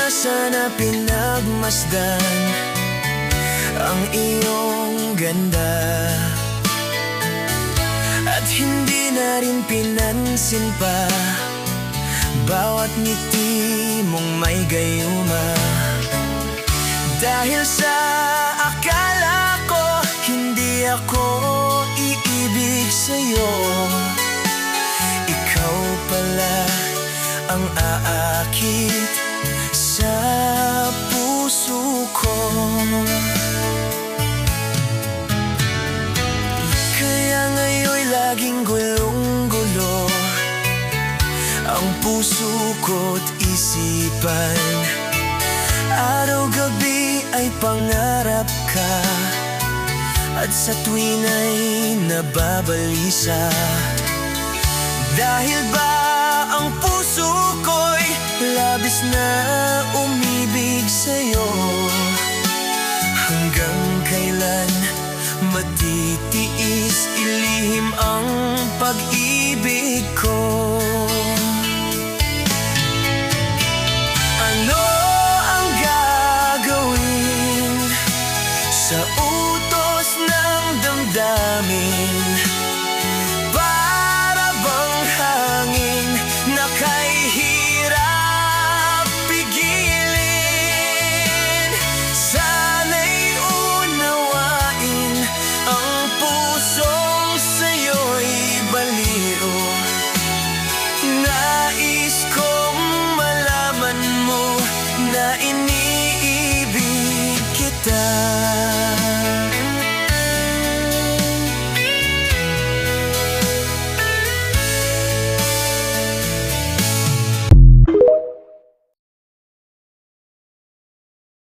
na sana pinagmasdan ang iyong ganda, at hindi na rin pinansin pa bawat ngiti mong may gayuma. Dahil sa akala ko hindi ako iibig sa'yo, ikaw pala ang aakit sa puso ko. Kaya ngayon'y laging gulong-gulo ang puso ko't isipan. Araw-gabi ay pangarap ka, at sa tuwin ay nababalisa. Dahil ba ang puso ko'y labis na umibig sa'yo? Hanggang kailan matitiis ilihim ang pag-ibig ko?